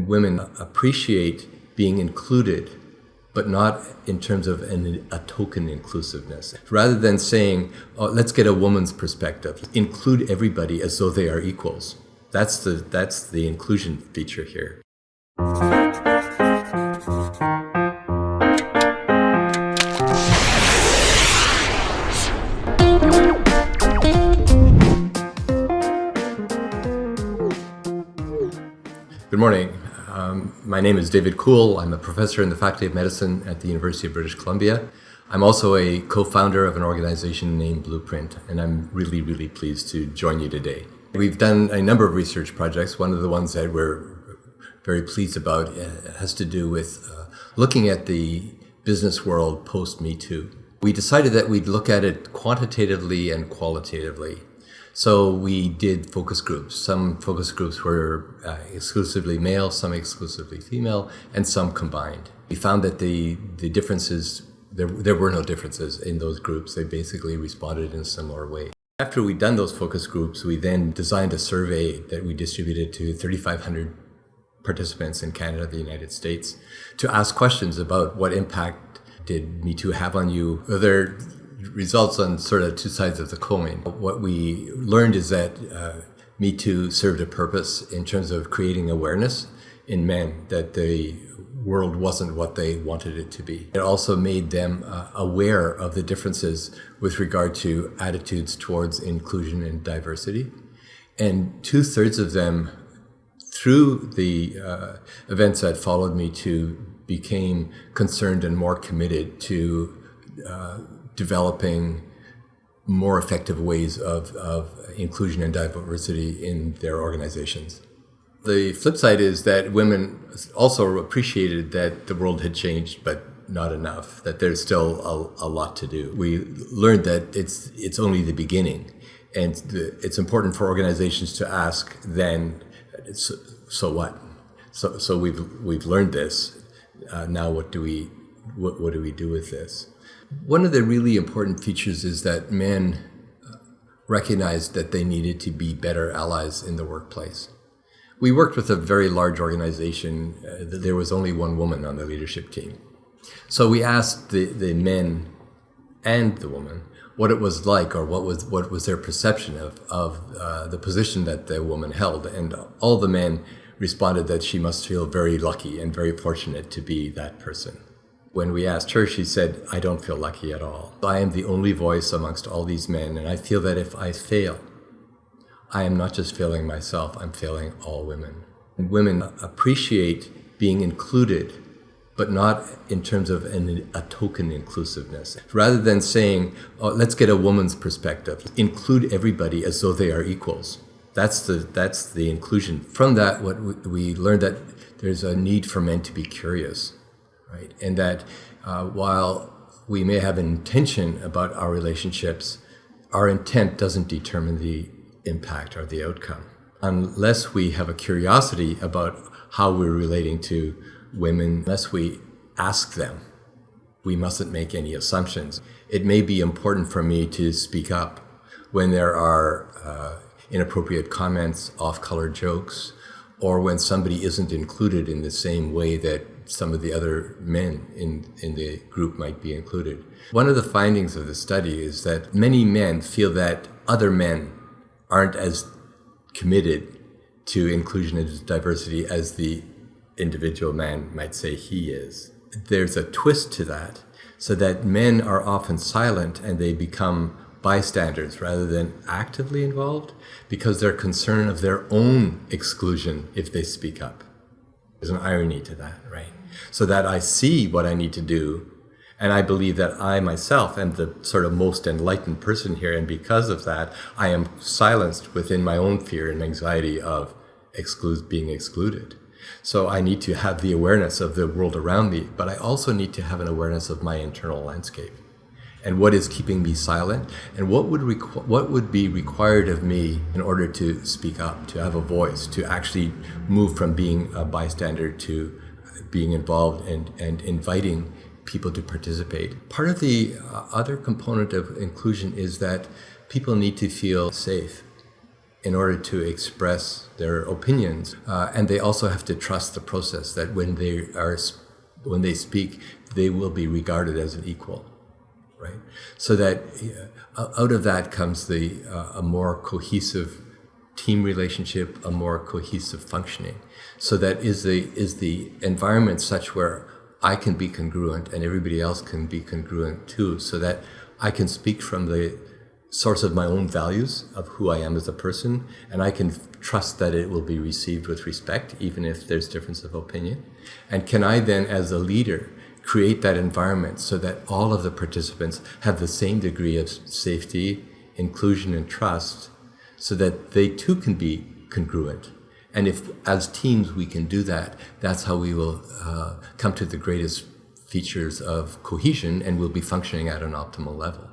women appreciate being included, but not in terms of a token inclusiveness. Rather than saying, oh, let's get a woman's perspective, include everybody as though they are equals. That's the inclusion feature here. Good morning. My name is David Kuhl. I'm a professor in the Faculty of Medicine at the University of British Columbia. I'm also a co-founder of an organization named Blueprint, and I'm really, really pleased to join you today. We've done a number of research projects. One of the ones that we're very pleased about has to do with looking at the business world post-MeToo. We decided that we'd look at it quantitatively and qualitatively. So we did focus groups. Some focus groups were exclusively male, some exclusively female, and some combined. We found that the differences, there were no differences in those groups. They basically responded in a similar way. After we'd done those focus groups, we then designed a survey that we distributed to 3,500 participants in Canada, the United States, to ask questions about what impact did MeToo have on you. There results on sort of two sides of the coin. What we learned is that MeToo served a purpose in terms of creating awareness in men that the world wasn't what they wanted it to be. It also made them aware of the differences with regard to attitudes towards inclusion and diversity. And 2/3 of them, through the events that followed MeToo, became concerned and more committed to developing more effective ways of inclusion and diversity in their organizations. The flip side is that women also appreciated that the world had changed, but not enough, that there's still a lot to do. We learned that it's only the beginning, and it's important for organizations to ask then, so what? So we've learned this. Now what do we do with this? One of the really important features is that men recognized that they needed to be better allies in the workplace. We worked with a very large organization. There was only one woman on the leadership team. So we asked the men and the woman what it was like, or what was their perception of the position that the woman held. And all the men responded that she must feel very lucky and very fortunate to be that person. When we asked her, she said, I don't feel lucky at all. I am the only voice amongst all these men, and I feel that if I fail, I am not just failing myself, I'm failing all women. And women appreciate being included, but not in terms of a token inclusiveness. Rather than saying, oh, let's get a woman's perspective, include everybody as though they are equals. That's the inclusion. From that, what we learned that there's a need for men to be curious. Right? And that while we may have an intention about our relationships, our intent doesn't determine the impact or the outcome. Unless we have a curiosity about how we're relating to women, unless we ask them, we mustn't make any assumptions. It may be important for me to speak up when there are inappropriate comments, off-color jokes, or when somebody isn't included in the same way that some of the other men in the group might be included. One of the findings of the study is that many men feel that other men aren't as committed to inclusion and diversity as the individual man might say he is. There's a twist to that, so that men are often silent and they become bystanders rather than actively involved because they're concerned of their own exclusion if they speak up. There's an irony to that, right? So that I see what I need to do, and I believe that I myself am the sort of most enlightened person here, and because of that, I am silenced within my own fear and anxiety of being excluded. So I need to have the awareness of the world around me, but I also need to have an awareness of my internal landscape. And what is keeping me silent, and what would be required of me in order to speak up, to have a voice, to actually move from being a bystander to being involved and inviting people to participate. Part of the other component of inclusion is that people need to feel safe. in order to express their opinions. And they also have to trust the process, that when they speak, they will be regarded as an equal, right? So that out of that comes a more cohesive team relationship, a more cohesive functioning. So that is the environment such where I can be congruent and everybody else can be congruent too, so that I can speak from the source of my own values of who I am as a person, and I can trust that it will be received with respect, even if there's difference of opinion. And can I then, as a leader, create that environment so that all of the participants have the same degree of safety, inclusion, and trust, so that they too can be congruent. And if, as teams, we can do that, that's how we will come to the greatest features of cohesion, and we'll be functioning at an optimal level.